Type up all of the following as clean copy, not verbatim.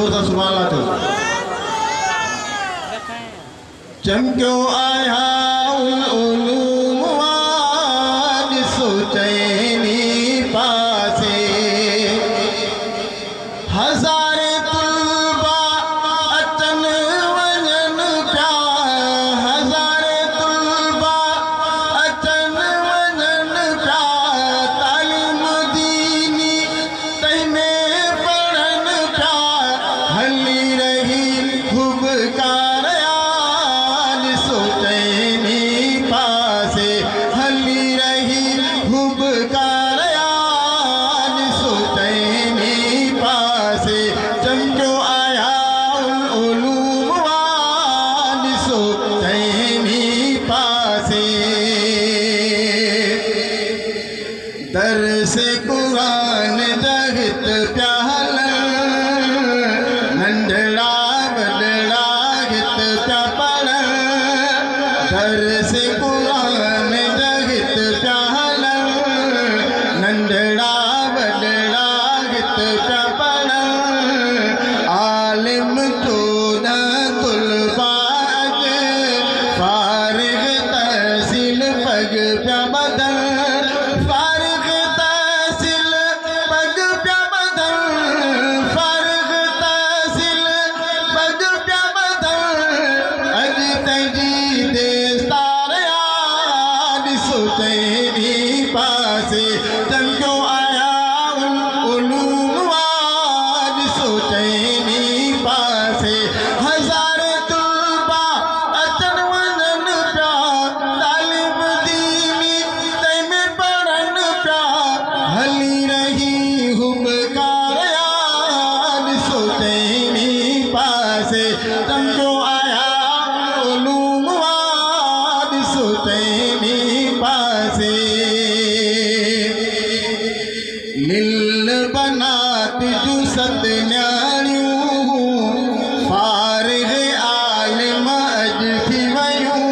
जोरदार सुभान अल्लाह चओ। चमकियो आया उलूम ॾिसो चइनी पासे हज़ारे तुलबा अचनि वञनि पिया, हज़ारे तुलबा अचनि वञनि पिया, तालीम दीनी तंहिं में पढ़नि पिया, हली रही ख़ूबकार ॾिसो चइनी पासे, हली रही ख़ूबकार ॾिसो चइनी पासे, चमकियो आया उलूम ॾिसो चइनी पासे, दर्स क़ुरान जगत पिया हलनि, नंढड़ा वॾड़ा गीत पिया पढ़नि, दर्स क़ुरान जगत पिया हलनि, नंढड़ा वॾड़ा गीत पिया पढ़नि, आलिम 14 तुलबा फारिग तहसील पग पिया बदनि, फारिग तहसील पग पिया बदनि, फारिग तहसील पग पिया बदनि, अॼु तंहिंजी देस्तार ॾिसो चइनी पासे, चमकियो आया उलूम ॾिसो चइनी पासे, हज़ारे तुलबा अचनि वञनि पिया, तालीम दीनी तंहिं में पढ़नि पिया, हली रही ख़ूबकार ॾिसो चइनी पासे, चमकियो आया उलूम ॾिसो चइनी पासे, लिल बनात जूं 7 न्याणियूं, फारिग आलिम अॼु थी वयूं,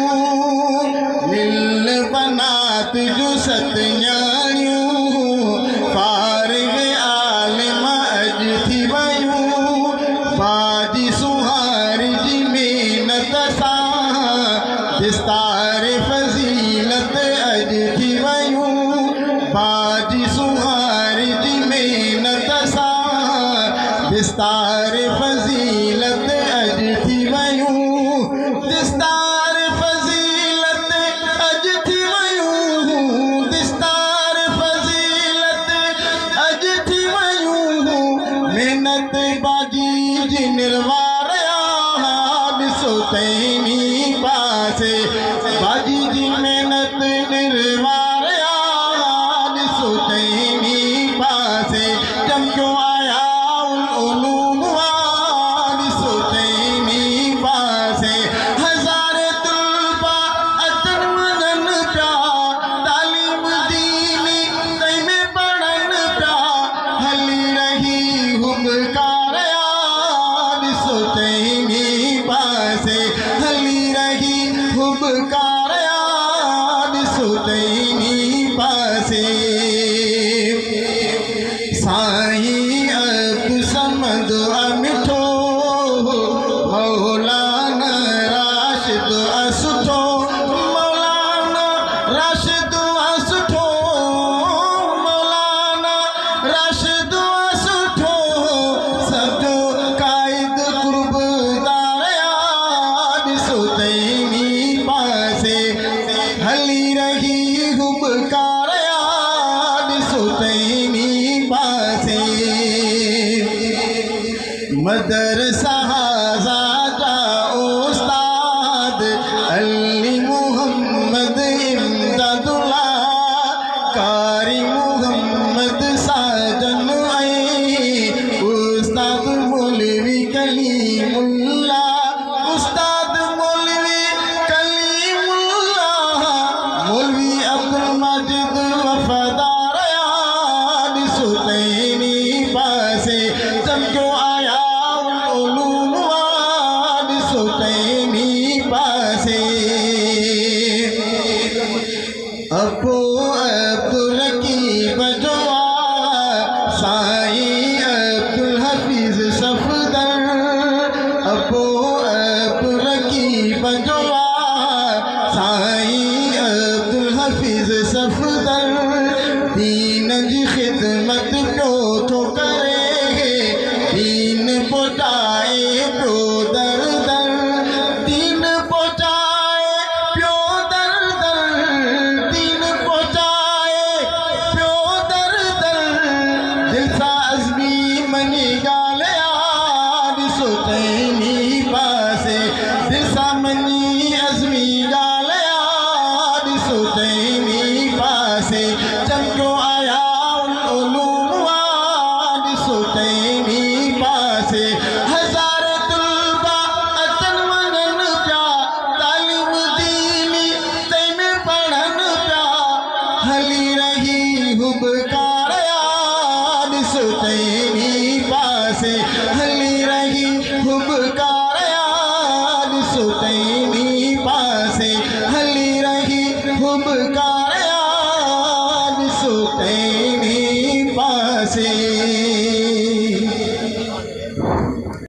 लिल बनात जूं 7 न्याणियूं, फारिग आलिम अॼु थी वयूं, बाजी सुहार जी महिनत सां दिस्तार फज़ीलत अॼु थी वयूं, बाजी सुहार जी महिनत सां दिस्तार फज़ीलत अॼु थी वयूं, दिस्तार फज़ीलत अॼु थी वयूं, दिस्तार फज़ीलत अॼु थी वयूं, महिनत बाजी जी निर्वार ॾिसो चइनी पासे, बाजी जी महिनत निर्वार ॾिसो चइनी पासे, चमकियो आया उलूम ॾिसो चइनी पासे, हज़ारे तुलबा अचनि वञनि पिया, तालीम दीनी तंहिं में पढ़नि पिया, हली रही ख़ूबकार ॾिसो चइनी पासे, हली रही ख़ूबकार ॾिसो चइनी पासे, साईं अब्दुल समद मिठो, मौलाना राशिद सुठो, मौलाना राशिद सुठो, मौलाना राशिद सुठो, सभु क़ाइद क़ुर्बदार ॾिसो चइनी पासे, हली रही ख़ूबकार ॾिसो चइनी पासे, मदरसा जा उस्ताद अली मुहम्मद इमदादुल्ला, कारी मुहम्मद साजन ऐं उस्ताद मौलवी कलीमुल्ला, उस्ताद मौलवी कलीमुल्ला, मौलवी अब्दुल माजिद वफ़ादार ॾिसो चइनी पासे, चमकियो आया उलूम ॾिसो चइनी पासे, अबो अब्दुल रकीब जो साईं अब्दुल हफीज़ सफ़दर, बजवा साईं अब्दुल हफीज़ सफदर दीन जी खिदमत प्यो तो करे दीन पहुँचाए प्यो दर दर दीन पहुँचाए प्यो दर दर दीन पहुँचाए प्यो दर दर दिल सा अज़मी मनी गाले यार सुतैनी पासे दिल सा मनी अज़मी गाले यार सुतैनी पासे चमको आया उलूम सुतैनी पासे हजार तुलबा अचन वञन पिया तालीम दीनी तैन पढ़न पिया हली रही हुबकार याद सुतैनी पासे हली रही हुबकार याद सुतैनी पासे हली रही हुबकार याद सुतैनी पासे